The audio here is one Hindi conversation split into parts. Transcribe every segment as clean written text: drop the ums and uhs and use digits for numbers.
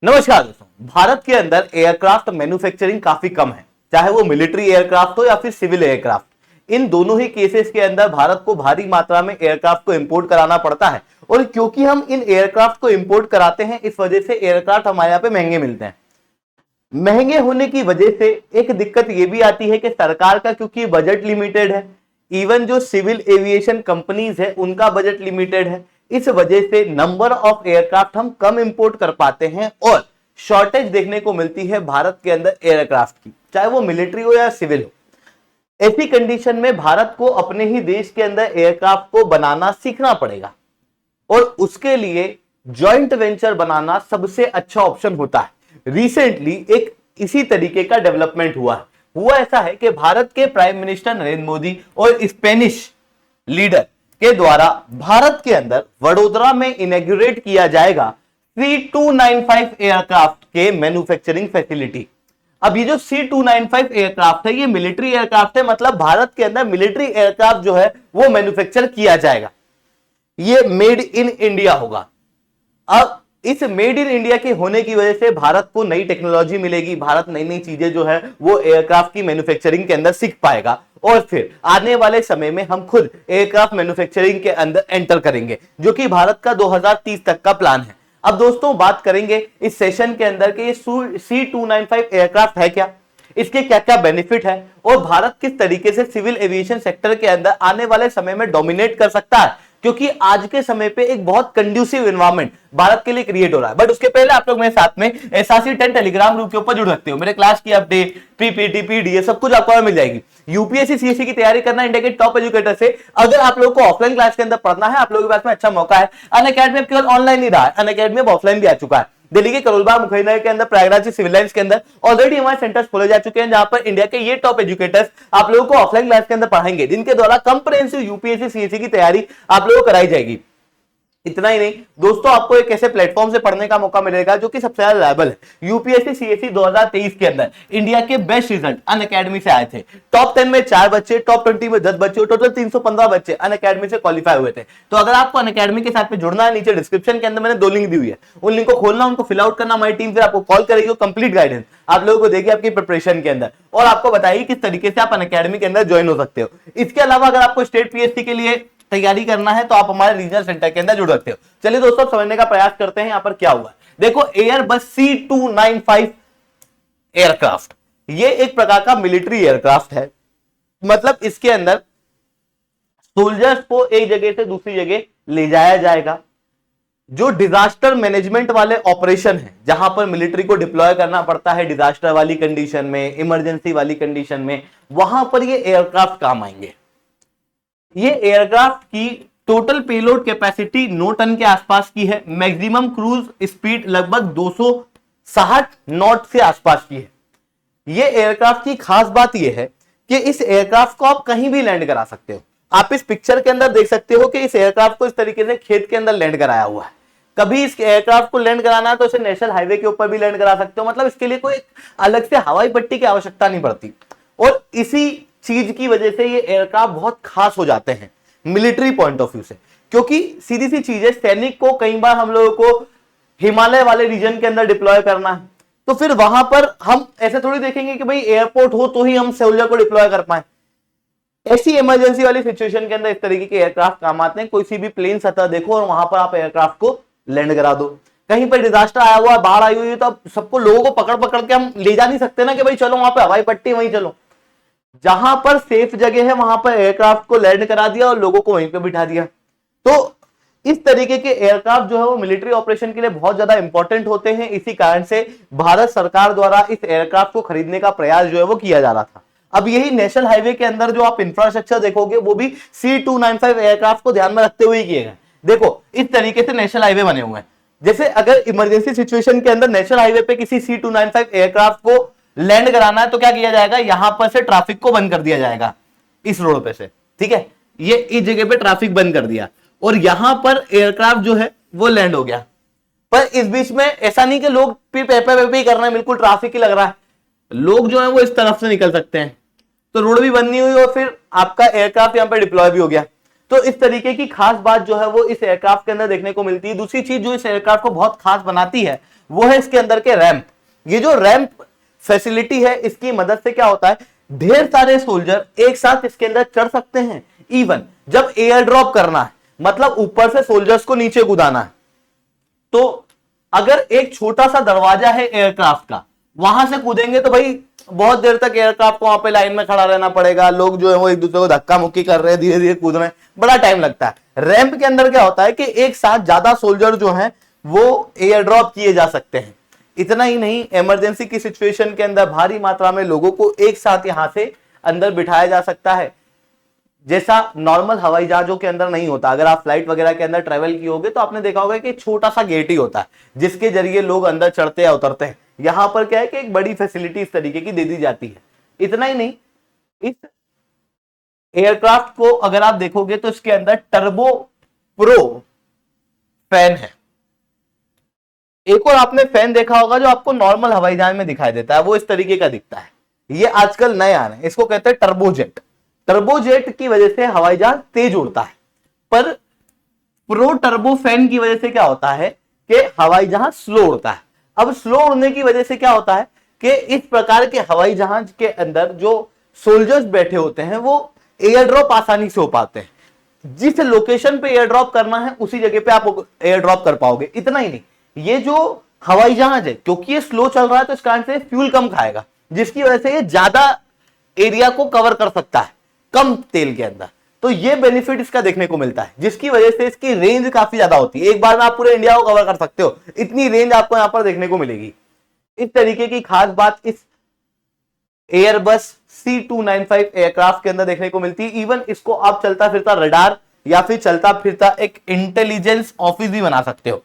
नमस्कार दोस्तों, भारत के अंदर एयरक्राफ्ट मैन्युफैक्चरिंग काफी कम है, चाहे वो मिलिट्री एयरक्राफ्ट हो या फिर सिविल एयरक्राफ्ट। इन दोनों ही केसेस के अंदर भारत को भारी मात्रा में एयरक्राफ्ट को इंपोर्ट कराना पड़ता है और क्योंकि हम इन एयरक्राफ्ट को इंपोर्ट कराते हैं, इस वजह से एयरक्राफ्ट हमारे यहाँ पे महंगे मिलते हैं। महंगे होने की वजह से एक दिक्कत यह भी आती है कि सरकार का क्योंकि बजट लिमिटेड है, इवन जो सिविल एविएशन कंपनीज है उनका बजट लिमिटेड है, इस वजह से नंबर ऑफ एयरक्राफ्ट हम कम इंपोर्ट कर पाते हैं और शॉर्टेज देखने को मिलती है भारत के अंदर एयरक्राफ्ट की, चाहे वो मिलिट्री हो या सिविल हो। ऐसी कंडीशन में भारत को अपने ही देश के अंदर एयरक्राफ्ट को बनाना सीखना पड़ेगा और उसके लिए जॉइंट वेंचर बनाना सबसे अच्छा ऑप्शन होता है। रिसेंटली एक इसी तरीके का डेवलपमेंट हुआ ऐसा है कि भारत के प्राइम मिनिस्टर नरेंद्र मोदी और स्पेनिश लीडर के द्वारा भारत के अंदर वडोदरा में इनॉग्रेट किया जाएगा C295 एयरक्राफ्ट के मैन्युफैक्चरिंग फैसिलिटी। अब ये जो C295 एयरक्राफ्ट है ये मिलिट्री एयरक्राफ्ट है, मतलब भारत के अंदर मिलिट्री एयरक्राफ्ट जो है वो मैन्युफैक्चर किया जाएगा। ये मेड इन इंडिया होगा। अब इस मेड इन इंडिया के होने की वजह से भारत को नई टेक्नोलॉजी मिलेगी, भारत नई नई चीजें जो है वो एयरक्राफ्ट की मैन्युफैक्चरिंग के अंदर सीख पाएगा और फिर आने वाले समय में हम खुद एयरक्राफ्ट मैन्युफैक्चरिंग के अंदर एंटर करेंगे, जो कि भारत का 2030 तक का प्लान है। अब दोस्तों बात करेंगे इस सेशन के अंदर कि ये C295 एयरक्राफ्ट है क्या, इसके क्या क्या बेनिफिट है और भारत किस तरीके से सिविल एविएशन सेक्टर के अंदर आने वाले समय में डोमिनेट कर सकता है, क्योंकि आज के समय पे एक बहुत कंड्यूसिव एनवायरनमेंट भारत के लिए क्रिएट हो रहा है। बट उसके पहले आप लोग मेरे साथ में SRC 10 टेलीग्राम ग्रुप के ऊपर जुड़ सकते हो। मेरे क्लास की अपडेट, पीपीटी, पीडीएफ सब कुछ आपको मिल जाएगी। यूपीएससी सीएससी की तैयारी करना इंडिया के टॉप एजुकेटर से। अगर आप लोगों को ऑफलाइन क्लास के अंदर पढ़ना है, आप लोगों के पास में अच्छा मौका है। अनअकैडमी केवल ऑनलाइन ही रहा है, अनअकैडमी अब ऑफलाइन भी आ चुका है। दिल्ली के करोलबाग मुखर्जी के अंदर प्रयागराज सिविल लाइंस के अंदर ऑलरेडी हमारे सेंटर्स खोले जा चुके हैं, जहां पर इंडिया के ये टॉप एजुकेटर्स आप लोगों को ऑफलाइन क्लास के अंदर पढ़ाएंगे, जिनके द्वारा कंप्रेहेंसिव यूपीएससी सीएससी की तैयारी आप लोगों को कराई जाएगी। इतना ही नहीं दोस्तों, आपको एक ऐसे प्लेटफॉर्म से पढ़ने का मौका मिलेगा जो कि सबसे ज्यादा रिलायबल है। यूपीएससी सीएससी 2023 के अंदर इंडिया के बेस्ट रिजल्ट अनअकैडमी से आए थे। टॉप 10 में 4 बच्चे, टॉप 20 में 10 बच्चे, टोटल 315 बच्चे अनअकैडमी से क्वालिफाई हुए थे। तो अगर आपको अनअकैडमी के साथ में जुड़ना है, नीचे डिस्क्रिप्शन के अंदर मैंने 2 लिंक दी हुई है, उन लिंक को खोलना, उनको फिल आउट करना। हमारी टीम फिर आपको कॉल करेगी, कंप्लीट गाइडेंस आप लोगों को देगी आपकी प्रिपरेशन के अंदर और आपको बताएगी किस तरीके से आप अनअकैडमी के अंदर ज्वाइन हो सकते हो। इसके अलावा अगर आपको स्टेट पीएससी के लिए तैयारी करना है तो आप हमारे रीजनल सेंटर के अंदर जुड़ सकते हो। चलिए दोस्तों समझने का प्रयास करते हैं यहां पर क्या हुआ। देखो, एयरबस C295 एयरक्राफ्ट ये एक प्रकार का मिलिट्री एयरक्राफ्ट है, मतलब इसके अंदर सोल्जर्स को एक जगह से दूसरी जगह ले जाया जाएगा। जो डिजास्टर मैनेजमेंट वाले ऑपरेशन है, जहां पर मिलिट्री को डिप्लॉय करना पड़ता है डिजास्टर वाली कंडीशन में, इमरजेंसी वाली कंडीशन में, वहां पर ये एयरक्राफ्ट काम आएंगे। ये एयरक्राफ्ट की टोटल पेलोड कैपेसिटी 9 टन के आसपास की है। मैक्सिमम क्रूज स्पीड लगभग 260 नॉट से आसपास की है। ये एयरक्राफ्ट की खास बात यह है कि इस एयरक्राफ्ट को आप कहीं भी लैंड करा सकते हो। आप इस पिक्चर के अंदर देख सकते हो कि इस एयरक्राफ्ट को इस तरीके से खेत के अंदर लैंड कराया हुआ है। कभी इस एयरक्राफ्ट को लैंड कराना है तो इसे नेशनल हाईवे के ऊपर भी लैंड करा सकते हो, मतलब इसके लिए कोई अलग से हवाई पट्टी की आवश्यकता नहीं पड़ती। और इसी चीज की वजह से ये एयरक्राफ्ट बहुत खास हो जाते हैं मिलिट्री पॉइंट ऑफ व्यू से, क्योंकि सीधी सी चीज है, सैनिक को कई बार हम लोगों को हिमालय वाले रीजन के अंदर डिप्लॉय करना है, तो फिर वहां पर हम ऐसे थोड़ी देखेंगे कि भाई एयरपोर्ट हो तो ही हम सोल्जर को डिप्लॉय कर पाए। ऐसी इमरजेंसी वाली सिचुएशन के अंदर इस तरीके के एयरक्राफ्ट काम आते हैं। कोई सी भी प्लेन सतह देखो और वहां पर आप एयरक्राफ्ट को लैंड करा दो। कहीं पर डिजास्टर आया हुआ, बाढ़ आई हुई है, तो अब सबको लोगों को पकड़ पकड़ के हम ले जा नहीं सकते ना कि भाई चलो वहां पर हवाई पट्टी, वहीं चलो। जहां पर सेफ जगह है वहां पर एयरक्राफ्ट को लैंड करा दिया और लोगों को वहीं पे बिठा दिया। तो इस तरीके के एयरक्राफ्ट जो है वो मिलिट्री ऑपरेशन के लिए बहुत ज्यादा इंपॉर्टेंट होते हैं। इसी कारण से भारत सरकार द्वारा इस एयरक्राफ्ट को खरीदने का प्रयास जो है वो किया जा रहा था। अब यही नेशनल हाईवे के अंदर जो आप इंफ्रास्ट्रक्चर देखोगे वो भी C295 एयरक्राफ्ट को ध्यान में रखते हुए किए गए। देखो इस तरीके से नेशनल हाईवे बने हुए हैं। जैसे अगर इमरजेंसी सिचुएशन के अंदर नेशनल हाईवे पे किसी C295 एयरक्राफ्ट को लैंड कराना है तो क्या किया जाएगा, यहां पर से ट्रैफिक को बंद कर दिया जाएगा इस रोड पे से, ठीक है। ये इस जगह पे ट्रैफिक बंद कर दिया और यहां पर एयरक्राफ्ट जो है वो लैंड हो गया। पर इस बीच में ऐसा नहीं कि लोग फिर पेपर कर रहे हैं, बिल्कुल ट्रैफिक ही लग रहा है, लोग जो है वो इस तरफ से निकल सकते हैं, तो रोड भी बंद नहीं हुई और फिर आपका एयरक्राफ्ट यहां पर डिप्लॉय भी हो गया। तो इस तरीके की खास बात जो है वो इस एयरक्राफ्ट के अंदर देखने को मिलती है। दूसरी चीज जो इस एयरक्राफ्ट को बहुत खास बनाती है वो है इसके अंदर के रैंप। ये जो रैंप फैसिलिटी है, इसकी मदद से क्या होता है, ढेर सारे सोल्जर एक साथ इसके अंदर चढ़ सकते हैं। इवन जब एयर ड्रॉप करना है, मतलब ऊपर से सोल्जर्स को नीचे कूदाना है, तो अगर एक छोटा सा दरवाजा है एयरक्राफ्ट का, वहां से कूदेंगे तो भाई बहुत देर तक एयरक्राफ्ट को वहां पे लाइन में खड़ा रहना पड़ेगा। लोग जो है वो एक दूसरे को धक्का मुक्की कर रहे हैं, धीरे धीरे कूद रहे हैं, बड़ा टाइम लगता है। रैंप के अंदर क्या होता है कि एक साथ ज्यादा सोल्जर जो हैं वो एयर ड्रॉप किए जा सकते हैं। इतना ही नहीं, इमरजेंसी की सिचुएशन के अंदर भारी मात्रा में लोगों को एक साथ यहां से अंदर बिठाया जा सकता है, जैसा नॉर्मल हवाई जहाजों के अंदर नहीं होता। अगर आप फ्लाइट वगैरह के अंदर ट्रेवल किए होगे तो आपने देखा होगा कि छोटा सा गेट ही होता है जिसके जरिए लोग अंदर चढ़ते या उतरते हैं। यहां पर क्या है कि एक बड़ी फैसिलिटी इस तरीके की दे दी जाती है। इतना ही नहीं, इस एयरक्राफ्ट को अगर आप देखोगे तो इसके अंदर टर्बो प्रो फैन है। एक और आपने फैन देखा होगा जो आपको नॉर्मल हवाई जहाज में दिखाई देता है, वो इस तरीके का दिखता है। ये आजकल नए आ रहे हैं, इसको कहते हैं टर्बोजेट। टर्बोजेट की वजह से हवाई जहाज तेज उड़ता है, पर प्रो टर्बो फैन की वजह से क्या होता है कि हवाई जहाज स्लो उड़ता है। अब स्लो उड़ने की वजह से क्या होता है कि इस प्रकार के हवाई जहाज के अंदर जो सोल्जर्स बैठे होते हैं वो एयर ड्रॉप आसानी से हो पाते हैं। जिस लोकेशन पे एयर ड्रॉप करना है उसी जगह पे आप एयर ड्रॉप कर पाओगे। इतना ही नहीं, ये जो हवाई जहाज है क्योंकि ये स्लो चल रहा है तो इस कारण से फ्यूल कम खाएगा, जिसकी वजह से ये ज्यादा एरिया को कवर कर सकता है कम तेल के अंदर। तो ये बेनिफिट इसका देखने को मिलता है, जिसकी वजह से इसकी रेंज काफी ज्यादा होती है। एक बार में आप पूरे इंडिया को कवर कर सकते हो, इतनी रेंज आपको यहां पर देखने को मिलेगी। इस तरीके की खास बात इस एयरबस C295 एयरक्राफ्ट के अंदर देखने को मिलती है। इवन इसको आप चलता फिरता रडार या फिर चलता फिरता एक इंटेलिजेंस ऑफिस भी बना सकते हो।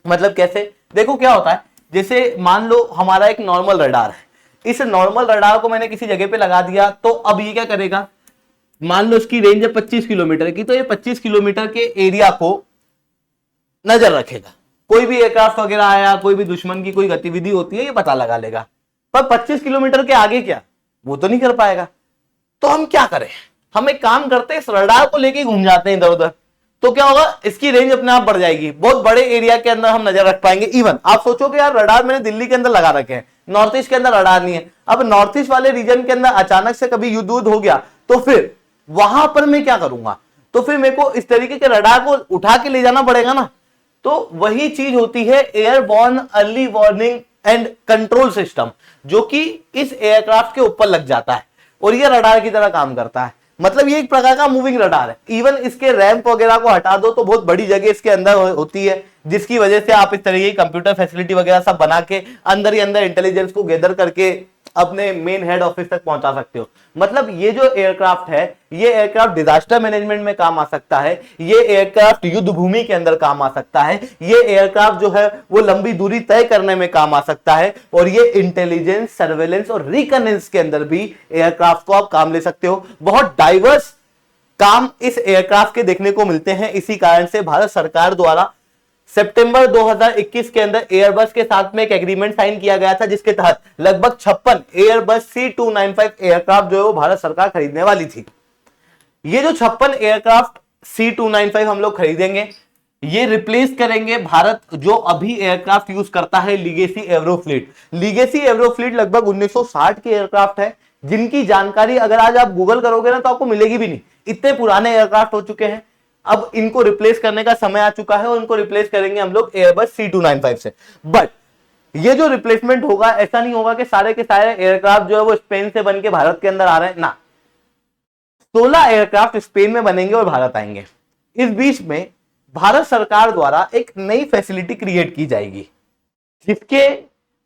मतलब कैसे, देखो क्या होता है, जैसे मान लो हमारा एक नॉर्मल रडार है, इस नॉर्मल रडार को मैंने किसी जगह पे लगा दिया, तो अब ये क्या करेगा, मान लो इसकी रेंज है 25 किलोमीटर की, तो ये 25 किलोमीटर के एरिया को नजर रखेगा। कोई भी एयरक्राफ्ट वगैरह आया, कोई भी दुश्मन की कोई गतिविधि होती है, ये पता लगा लेगा। पर 25 किलोमीटर के आगे क्या, वो तो नहीं कर पाएगा। तो हम क्या करें, हम एक काम करते हैं, इस रडार को लेके घूम जाते हैं इधर उधर, तो क्या होगा, इसकी रेंज अपने आप बढ़ जाएगी, बहुत बड़े एरिया के अंदर हम नजर रख पाएंगे। इवन आप सोचो कि यार रडार मैंने दिल्ली के अंदर लगा रखे हैं, नॉर्थ ईस्ट के अंदर रडार नहीं है। अब नॉर्थ ईस्ट वाले रीजन के अंदर अचानक से कभी युद्ध हो गया तो फिर वहां पर मैं क्या करूंगा, तो फिर मेरे को इस तरीके के रडार को उठा के ले जाना पड़ेगा ना। तो वही चीज होती है airborne early warning and control system, जो कि इस एयरक्राफ्ट के ऊपर लग जाता है और ये रडार की तरह काम करता है। मतलब ये एक प्रकार का मूविंग रडार है। इवन इसके रैंप वगैरह को हटा दो तो बहुत बड़ी जगह इसके अंदर होती है, जिसकी वजह से आप इस तरीके की कंप्यूटर फैसिलिटी वगैरह सब बना के अंदर ही अंदर इंटेलिजेंस को गैदर करके अपने मेन हेड ऑफिस तक पहुंचा सकते हो। मतलब ये जो एयरक्राफ्ट है, ये एयरक्राफ्ट डिजास्टर मैनेजमेंट में काम आ सकता है, ये एयरक्राफ्ट युद्ध भूमि के अंदर काम आ सकता है, ये एयरक्राफ्ट जो है वो लंबी दूरी तय करने में काम आ सकता है, और ये इंटेलिजेंस, सर्वेलेंस और रिकनेंस के अंदर भी एयरक्राफ्ट को आप काम ले सकते हो। बहुत डाइवर्स काम इस एयरक्राफ्ट के देखने को मिलते हैं। इसी कारण से भारत सरकार द्वारा सितंबर 2021 के अंदर एयरबस के साथ में एक एग्रीमेंट साइन किया गया था, जिसके तहत लगभग 56 एयरबस C295 एयरक्राफ्ट जो है वो भारत सरकार खरीदने वाली थी। ये जो 56 एयरक्राफ्ट C295 हम लोग खरीदेंगे, ये रिप्लेस करेंगे भारत जो अभी एयरक्राफ्ट यूज करता है लीगेसी एवरोफ्लीट। लीगेसी एवरोफ्लीट लगभग 1960 के एयरक्राफ्ट है, जिनकी जानकारी अगर आज आप गूगल करोगे ना तो आपको मिलेगी भी नहीं, इतने पुराने एयरक्राफ्ट हो चुके हैं। अब इनको रिप्लेस करने का समय आ चुका है और इनको रिप्लेस करेंगे हम लोग एयरबस C295 से। बट ये जो रिप्लेसमेंट होगा, ऐसा नहीं होगा कि सारे के सारे एयरक्राफ्ट जो है वो स्पेन से बन के भारत के अंदर आ रहे हैं ना। 16 एयरक्राफ्ट स्पेन में बनेंगे और भारत आएंगे। इस बीच में भारत सरकार द्वारा एक नई फैसिलिटी क्रिएट की जाएगी, जिसके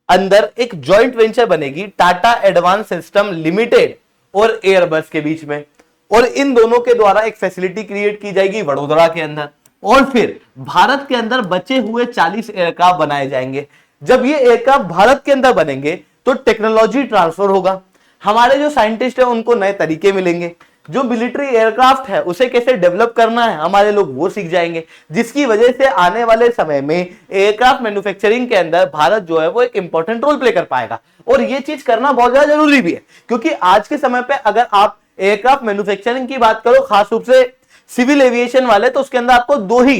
अंदर एक जॉइंट वेंचर बनेगी टाटा एडवांस सिस्टम लिमिटेड और एयरबस के बीच में, और इन दोनों के द्वारा एक फैसिलिटी क्रिएट की जाएगी वडोदरा के अंदर, और फिर भारत के अंदर बचे हुए 40 एयरक्राफ्ट बनाए जाएंगे। जब ये एयरक्राफ्ट भारत के अंदर बनेंगे तो टेक्नोलॉजी ट्रांसफर होगा, हमारे जो साइंटिस्ट हैं उनको नए तरीके मिलेंगे, जो मिलिट्री एयरक्राफ्ट है उसे कैसे डेवलप करना है हमारे लोग वो सीख जाएंगे, जिसकी वजह से आने वाले समय में एयरक्राफ्ट मैन्युफैक्चरिंग के अंदर भारत जो है वो एक इंपॉर्टेंट रोल प्ले कर पाएगा। और ये चीज करना बहुत ज्यादा जरूरी भी है, क्योंकि आज के समय पे अगर आप एयरक्राफ्ट मैन्युफैक्चरिंग की बात करो, खास रूप से सिविल एविएशन वाले तो उसके अंदर आपको दो ही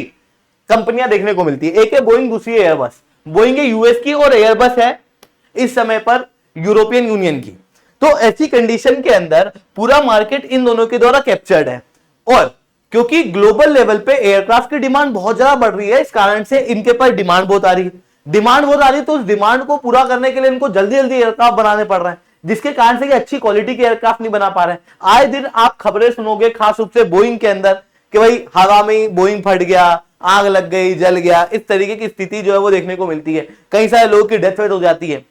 कंपनियां देखने को मिलती है, एक है बोइंग, दूसरी है एयरबस। बोइंग है यूएस की और एयरबस है इस समय पर यूरोपियन यूनियन की। तो ऐसी कंडीशन के अंदर पूरा मार्केट इन दोनों के द्वारा कैप्चर्ड है, और क्योंकि ग्लोबल लेवल पे एयरक्राफ्ट की डिमांड बहुत ज्यादा बढ़ रही है, इस कारण से इनके पास डिमांड बहुत आ रही है। डिमांड बहुत आ रही है तो उस डिमांड को पूरा करने के लिए इनको जल्दी जल्दी एयरक्राफ्ट बनाने पड़ रहे हैं, जिसके कारण से अच्छी क्वालिटी के एयरक्राफ्ट नहीं बना पा रहे हैं। आए दिन आप खबरें सुनोगे खास रूप से बोइंग के अंदर कि भाई हवा में बोइंग फट गया, आग लग गई, जल गया, इस तरीके की स्थिति जो है वो देखने को मिलती है। कई सारे लोगों की डेथ हो जाती है।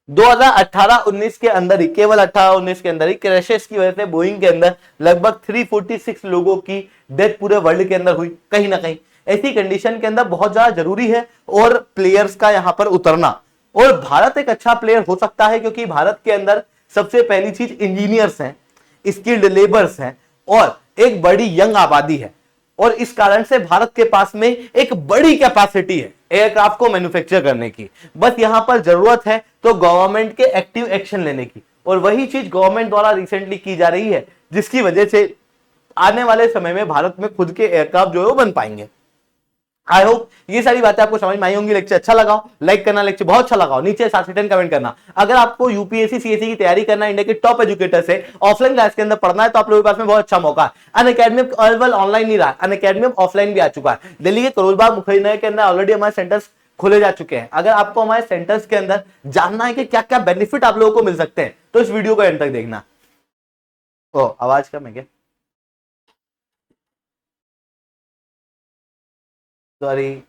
2018-19 के अंदर ही, केवल 18-19 के अंदर ही क्रैशेस की वजह से बोइंग के अंदर लगभग 346 लोगों की डेथ पूरे वर्ल्ड के अंदर हुई कहीं ना कहीं। ऐसी कंडीशन के अंदर बहुत ज्यादा जरूरी है और प्लेयर्स का यहां पर उतरना, और भारत एक अच्छा प्लेयर हो सकता है क्योंकि भारत के अंदर सबसे पहली चीज इंजीनियर्स हैं, स्किल्ड लेबर्स हैं और एक बड़ी यंग आबादी है, और इस कारण से भारत के पास में एक बड़ी कैपेसिटी है एयरक्राफ्ट को मैन्युफैक्चर करने की। बस यहां पर जरूरत है तो गवर्नमेंट के एक्टिव एक्शन लेने की, और वही चीज गवर्नमेंट द्वारा रिसेंटली की जा रही है, जिसकी वजह से आने वाले समय में भारत में खुद के एयरक्राफ्ट जो है वो बन पाएंगे। आई होप ये सारी बातें आपको समझ में आई होंगी। लेक्चर अच्छा लगा हो लाइक करना, लेक्चर बहुत अच्छा लगा हो नीचे 7 से 10 कमेंट करना। अगर आपको यूपीएससी सीएससी की तैयारी करना, इंडिया के टॉप एजुकेटर से ऑफलाइन क्लास के अंदर पढ़ना है तो आप लोगों के पास में बहुत अच्छा मौका है। अनअकैडमी केवल ऑनलाइन नहीं रहा, अनअकैडमी ऑफलाइन भी आ चुका है। दिल्ली के करोलबाग मुखर्जी के अंदर ऑलरेडी हमारे सेंटर्स खोले जा चुके हैं। अगर आपको हमारे सेंटर्स के अंदर जानना है कि क्या क्या बेनिफिट आप लोगों को मिल सकते हैं तो इस वीडियो को एंड तक देखना। ओ आवाज कम है क्या? सॉरी।